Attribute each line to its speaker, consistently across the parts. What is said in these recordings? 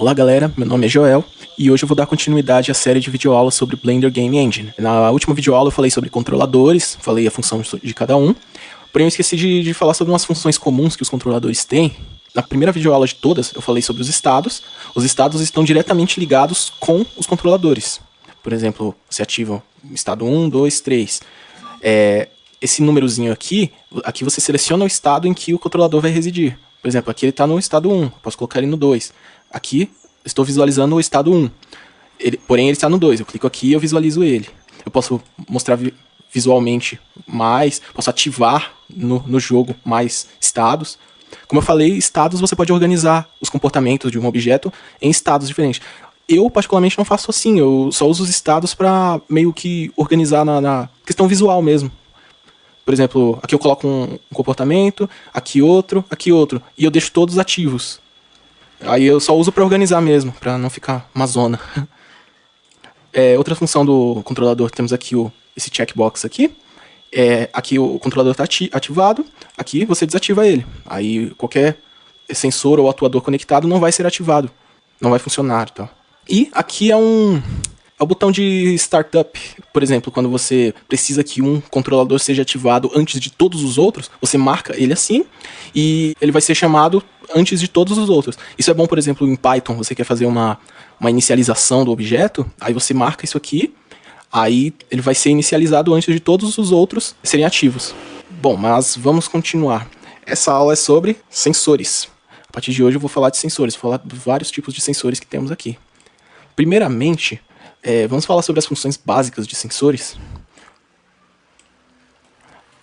Speaker 1: Olá galera, meu nome é Joel e hoje eu vou dar continuidade à série de videoaulas sobre Blender Game Engine. Na última videoaula eu falei sobre controladores, falei a função de cada um, porém eu esqueci de falar sobre umas funções comuns que os controladores têm. Na primeira videoaula de todas eu falei sobre os estados estão diretamente ligados com os controladores. Por exemplo, você ativa o estado 1, 2, 3. Esse númerozinho aqui você seleciona o estado em que o controlador vai residir. Por exemplo, aqui ele está no estado 1, posso colocar ele no 2. Aqui, estou visualizando o estado 1. Porém, ele está no 2. Eu clico aqui e eu visualizo ele. Eu posso mostrar visualmente mais, posso ativar no jogo mais estados. Como eu falei, estados você pode organizar os comportamentos de um objeto em estados diferentes. Eu, particularmente, não faço assim. Eu só uso os estados para meio que organizar na questão visual mesmo. Por exemplo, aqui eu coloco um comportamento, aqui outro, e eu deixo todos ativos. Aí eu só uso para organizar mesmo, para não ficar uma zona. Outra função do controlador, temos aqui esse checkbox aqui. Aqui o controlador está ativado, aqui você desativa ele. Aí qualquer sensor ou atuador conectado não vai ser ativado, não vai funcionar. Tá? E aqui é o botão de Startup. Por exemplo, quando você precisa que um controlador seja ativado antes de todos os outros, você marca ele assim e ele vai ser chamado antes de todos os outros. Isso é bom, por exemplo, em Python, você quer fazer uma inicialização do objeto, aí você marca isso aqui, aí ele vai ser inicializado antes de todos os outros serem ativos. Bom, mas vamos continuar. Essa aula é sobre sensores. A partir de hoje eu vou falar de sensores, vou falar de vários tipos de sensores que temos aqui. Primeiramente, vamos falar sobre as funções básicas de sensores.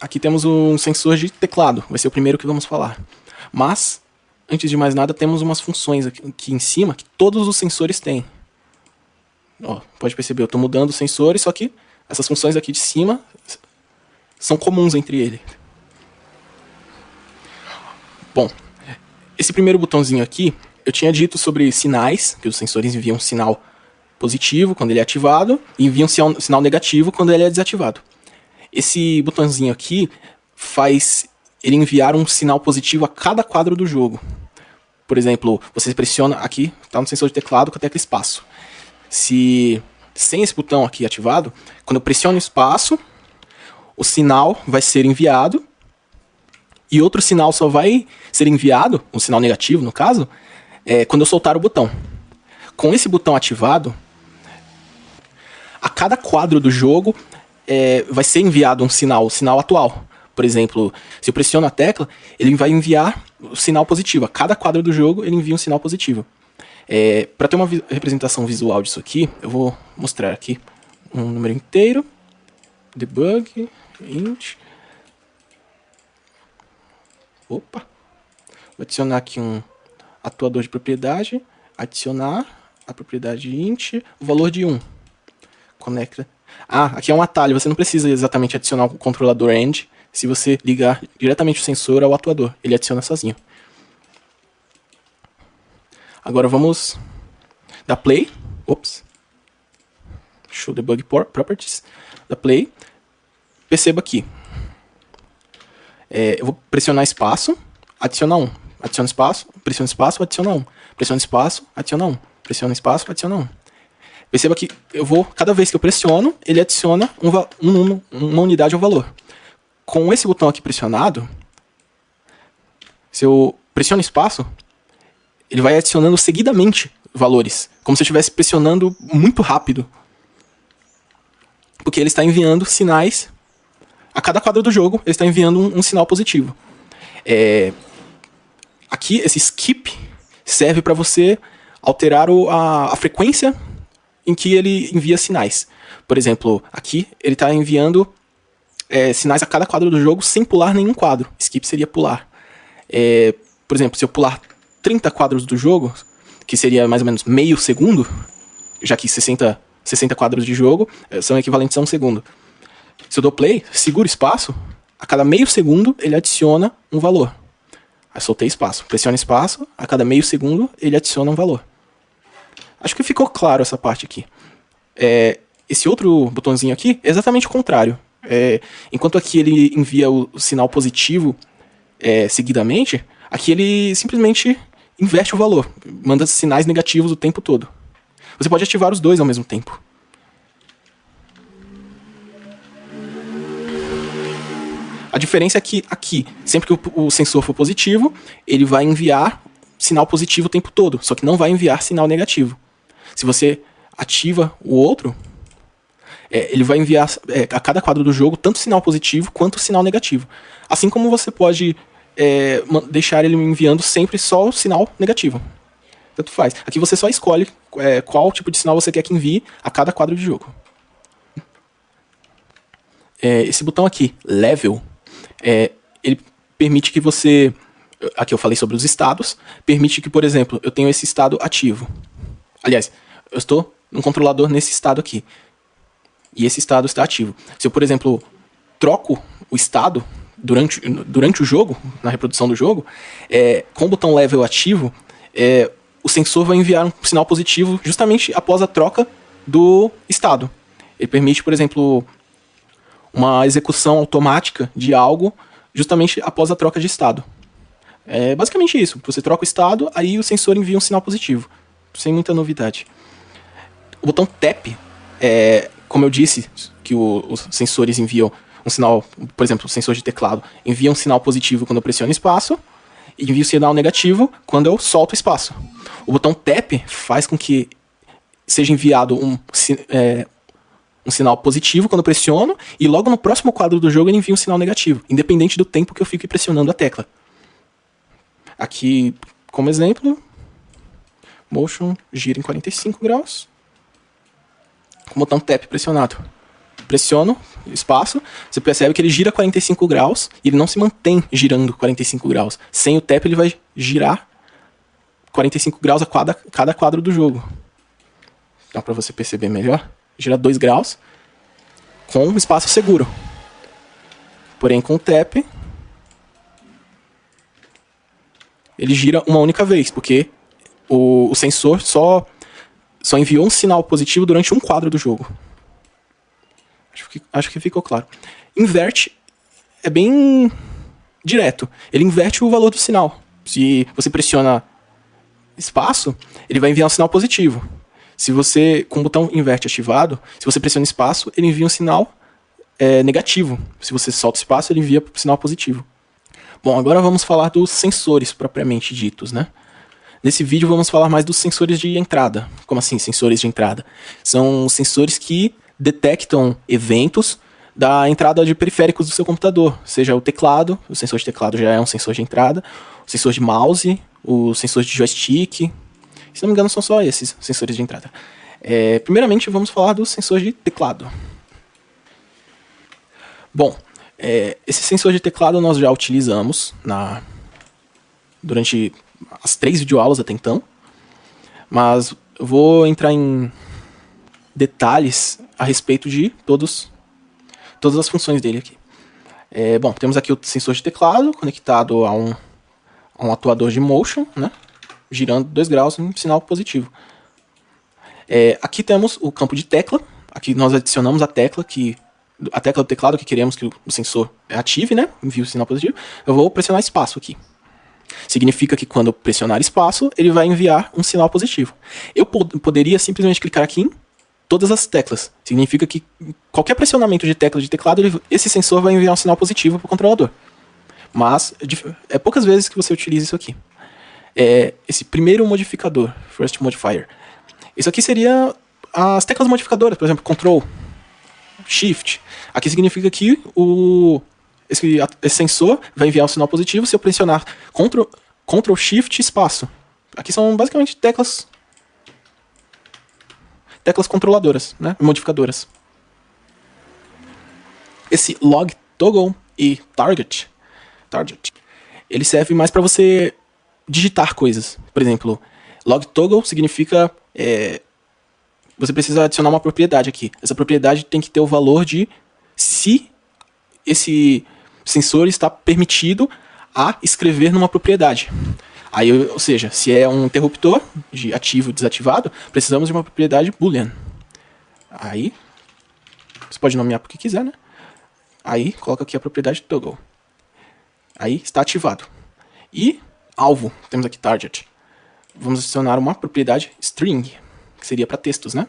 Speaker 1: Aqui temos um sensor de teclado, vai ser o primeiro que vamos falar. Mas, antes de mais nada, temos umas funções aqui em cima que todos os sensores têm. Ó, pode perceber, eu estou mudando os sensores, só que essas funções aqui de cima são comuns entre eles. Bom, esse primeiro botãozinho aqui, eu tinha dito sobre sinais, que os sensores enviam um sinal positivo quando ele é ativado e envia um sinal negativo quando ele é desativado. Esse botãozinho aqui faz ele enviar um sinal positivo a cada quadro do jogo. Por exemplo, você pressiona aqui, está no sensor de teclado com a tecla espaço. Sem esse botão aqui ativado, quando eu pressiono o espaço, o sinal vai ser enviado e outro sinal só vai ser enviado, um sinal negativo no caso, quando eu soltar o botão. Com esse botão ativado, a cada quadro do jogo vai ser enviado um sinal, o sinal atual. Por exemplo, se eu pressiono a tecla, ele vai enviar o sinal positivo. A cada quadro do jogo, ele envia um sinal positivo. Para ter uma representação visual disso aqui, eu vou mostrar aqui um número inteiro. Debug, int. Opa! Vou adicionar aqui um atuador de propriedade. Adicionar a propriedade int, o valor de 1. Conecta. Aqui é um atalho, você não precisa exatamente adicionar o controlador end se você ligar diretamente o sensor ao atuador, ele adiciona sozinho. Agora vamos dar play. Ops. Show debug properties. Da play. Perceba aqui. Eu vou pressionar espaço, adiciona 1. Adiciona espaço, pressiona espaço, adiciona 1. Pressiona espaço, adiciona 1. Pressiona espaço, adiciona 1. Perceba que cada vez que eu pressiono, ele adiciona uma unidade ao valor. Com esse botão aqui pressionado, se eu pressiono espaço, ele vai adicionando seguidamente valores, como se eu estivesse pressionando muito rápido. Porque ele está enviando sinais, a cada quadro do jogo, ele está enviando um sinal positivo. Aqui, esse skip serve para você alterar a frequência em que ele envia sinais. Por exemplo, aqui ele está enviando sinais a cada quadro do jogo sem pular nenhum quadro. Skip seria pular. Por exemplo, se eu pular 30 quadros do jogo, que seria mais ou menos meio segundo, já que 60 quadros de jogo são equivalentes a 1 segundo. Se eu dou play, seguro espaço, a cada meio segundo ele adiciona um valor. Aí soltei espaço, pressiona espaço, a cada meio segundo ele adiciona um valor. Acho que ficou claro essa parte aqui. Esse outro botãozinho aqui é exatamente o contrário. Enquanto aqui ele envia o sinal positivo seguidamente, aqui ele simplesmente inverte o valor, manda sinais negativos o tempo todo. Você pode ativar os dois ao mesmo tempo. A diferença é que aqui, sempre que o sensor for positivo, ele vai enviar sinal positivo o tempo todo, só que não vai enviar sinal negativo. Se você ativa o outro, ele vai enviar a cada quadro do jogo tanto sinal positivo quanto sinal negativo. Assim como você pode deixar ele enviando sempre só o sinal negativo. Tanto faz. Aqui você só escolhe qual tipo de sinal você quer que envie a cada quadro de jogo. Esse botão aqui, Level, ele permite que você... Aqui eu falei sobre os estados. Permite que, por exemplo, eu tenho esse estado ativo. Aliás, eu estou num controlador nesse estado aqui. E esse estado está ativo. Se eu, por exemplo, troco o estado durante o jogo, na reprodução do jogo, com o botão Level ativo, o sensor vai enviar um sinal positivo justamente após a troca do estado. Ele permite, por exemplo, uma execução automática de algo justamente após a troca de estado. É basicamente isso. Você troca o estado, aí o sensor envia um sinal positivo. Sem muita novidade. O botão Tap, como eu disse, que os sensores enviam um sinal, por exemplo, o sensor de teclado envia um sinal positivo quando eu pressiono espaço, e envia um sinal negativo quando eu solto espaço. O botão Tap faz com que seja enviado um sinal positivo quando eu pressiono, e logo no próximo quadro do jogo ele envia um sinal negativo, independente do tempo que eu fique pressionando a tecla. Aqui, como exemplo, Motion gira em 45 graus, com o botão Tap pressionado. Pressiono espaço, você percebe que ele gira 45 graus e ele não se mantém girando 45 graus. Sem o Tap ele vai girar 45 graus a cada quadro do jogo. Dá para você perceber melhor. Gira 2 graus com um espaço seguro. Porém, com o Tap, ele gira uma única vez, porque o sensor só enviou um sinal positivo durante um quadro do jogo. Acho que ficou claro. Inverte é bem direto. Ele inverte o valor do sinal. Se você pressiona espaço, ele vai enviar um sinal positivo. Se você, com o botão inverte ativado, se você pressiona espaço, ele envia um sinal negativo. Se você solta espaço, ele envia um sinal positivo. Bom, agora vamos falar dos sensores propriamente ditos, né? Nesse vídeo vamos falar mais dos sensores de entrada. Como assim, sensores de entrada? São sensores que detectam eventos da entrada de periféricos do seu computador, seja o teclado, o sensor de teclado já é um sensor de entrada, o sensor de mouse, o sensor de joystick. Se não me engano, são só esses sensores de entrada. Primeiramente, vamos falar dos sensores de teclado. Bom, esse sensor de teclado nós já utilizamos durante as 3 videoaulas até então, mas eu vou entrar em detalhes a respeito de todas as funções dele aqui. Bom, temos aqui o sensor de teclado conectado a um atuador de motion, né, girando 2 graus em sinal positivo. Aqui temos o campo de tecla. Aqui nós adicionamos a tecla do teclado que queremos que o sensor ative, né, envie o sinal positivo. Eu vou pressionar espaço aqui. Significa que quando eu pressionar espaço, ele vai enviar um sinal positivo. Eu poderia simplesmente clicar aqui em todas as teclas. Significa que qualquer pressionamento de tecla de teclado, esse sensor vai enviar um sinal positivo para o controlador. Mas é poucas vezes que você utiliza isso aqui. Esse primeiro modificador, First Modifier. Isso aqui seria as teclas modificadoras, por exemplo, Ctrl, Shift. Aqui significa que esse sensor vai enviar um sinal positivo se eu pressionar Ctrl Shift espaço. Aqui são basicamente teclas controladoras, né, modificadoras. Esse Log Toggle e Target, ele serve mais para você digitar coisas. Por exemplo, Log Toggle significa você precisa adicionar uma propriedade aqui. Essa propriedade tem que ter o valor de se esse sensor está permitido a escrever numa propriedade. Aí, ou seja, se é um interruptor de ativo e desativado, precisamos de uma propriedade boolean. Aí, você pode nomear porque quiser, né? Aí, coloca aqui a propriedade toggle. Aí, está ativado. E alvo, temos aqui target. vamos adicionar uma propriedade string, que seria para textos, né?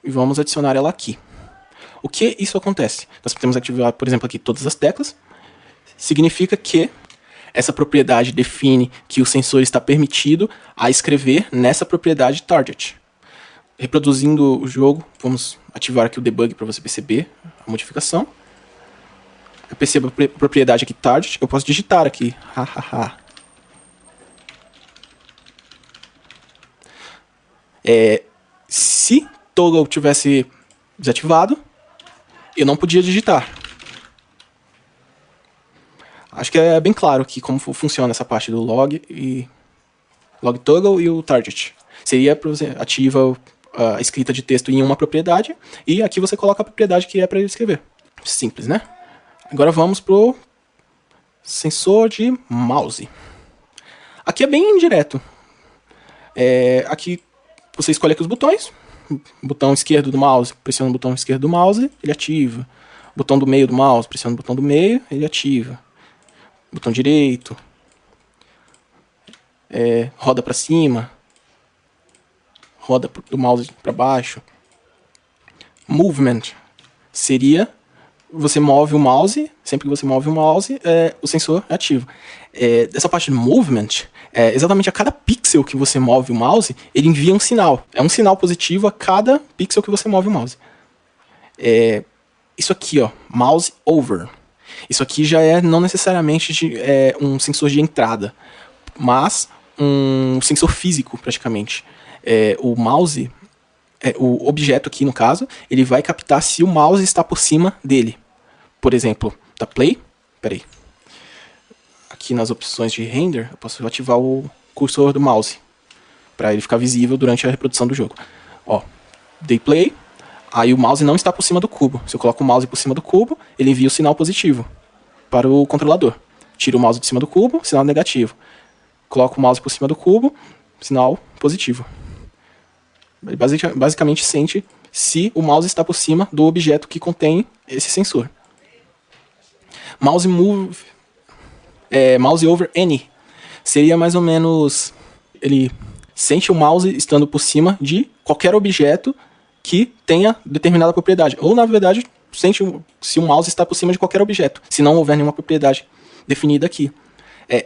Speaker 1: E vamos adicionar ela aqui. O que isso acontece? Nós podemos ativar, por exemplo, aqui todas as teclas. Significa que essa propriedade define que o sensor está permitido a escrever nessa propriedade target. Reproduzindo o jogo, vamos ativar aqui o debug para você perceber a modificação. Eu percebo a propriedade aqui target, eu posso digitar aqui. Se toggle tivesse desativado, eu não podia digitar. Acho que é bem claro aqui como funciona essa parte do log toggle e o target. Seria para você ativa a escrita de texto em uma propriedade e aqui você coloca a propriedade que é para ele escrever. Simples, né? Agora vamos pro sensor de mouse. Aqui é bem direto. Aqui você escolhe aqui os botões. Botão esquerdo do mouse, pressiona o botão esquerdo do mouse, ele ativa. Botão do meio do mouse, pressiona o botão do meio, ele ativa. Botão direito. Roda para cima. Roda do mouse para baixo. Movement seria você move o mouse, sempre que você move o mouse, o sensor é ativo. Dessa parte de movement, exatamente a cada pixel que você move o mouse, ele envia um sinal. É um sinal positivo a cada pixel que você move o mouse. Isso aqui, ó, mouse over. Isso aqui já não necessariamente um sensor de entrada, mas um sensor físico, praticamente. O mouse, o objeto aqui no caso, ele vai captar se o mouse está por cima dele. Por exemplo, da play, peraí. Aqui nas opções de render, eu posso ativar o cursor do mouse, para ele ficar visível durante a reprodução do jogo. Ó, dei play, aí o mouse não está por cima do cubo. Se eu coloco o mouse por cima do cubo, ele envia o sinal positivo para o controlador. Tiro o mouse de cima do cubo, sinal negativo. Coloco o mouse por cima do cubo, sinal positivo. Ele basicamente sente se o mouse está por cima do objeto que contém esse sensor. Mouse over any seria mais ou menos, ele sente o mouse estando por cima de qualquer objeto que tenha determinada propriedade. Ou, na verdade, sente se o mouse está por cima de qualquer objeto, se não houver nenhuma propriedade definida aqui.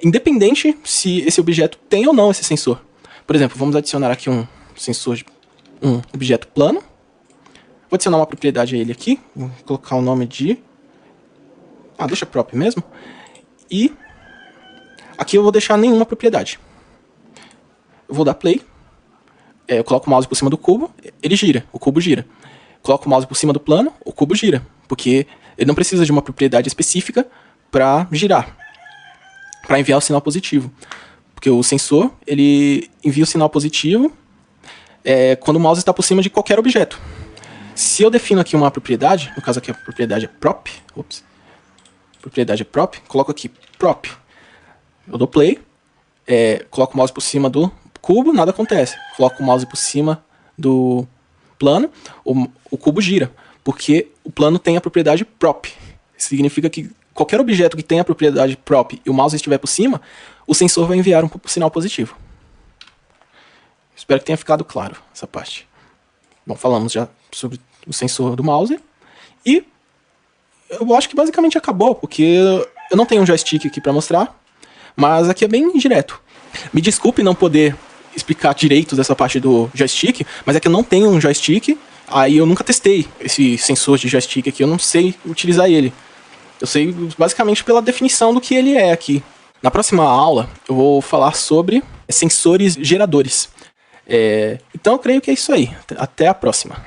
Speaker 1: Independente se esse objeto tem ou não esse sensor. Por exemplo, vamos adicionar aqui um sensor de um objeto plano. Vou adicionar uma propriedade a ele aqui. Vou colocar o nome de... deixa prop mesmo. E aqui eu vou deixar nenhuma propriedade. Eu vou dar play. Eu coloco o mouse por cima do cubo, ele gira, o cubo gira. Coloco o mouse por cima do plano, o cubo gira. Porque ele não precisa de uma propriedade específica para girar, para enviar o sinal positivo. Porque o sensor, ele envia o sinal positivo quando o mouse está por cima de qualquer objeto. Se eu defino aqui uma propriedade, no caso aqui a propriedade é prop, propriedade é prop, coloco aqui prop. Eu dou play, coloco o mouse por cima do cubo, nada acontece. Coloco o mouse por cima do plano, o cubo gira, porque o plano tem a propriedade prop. Significa que qualquer objeto que tenha a propriedade prop e o mouse estiver por cima, o sensor vai enviar um sinal positivo. Espero que tenha ficado claro essa parte. Bom, falamos já sobre o sensor do mouse. E eu acho que basicamente acabou, porque eu não tenho um joystick aqui para mostrar, mas aqui é bem direto. Me desculpe não poder explicar direito dessa parte do joystick, mas é que eu não tenho um joystick, aí eu nunca testei esse sensor de joystick aqui, eu não sei utilizar ele. Eu sei basicamente pela definição do que ele é aqui. Na próxima aula eu vou falar sobre sensores geradores. Então eu creio que é isso aí. Até a próxima.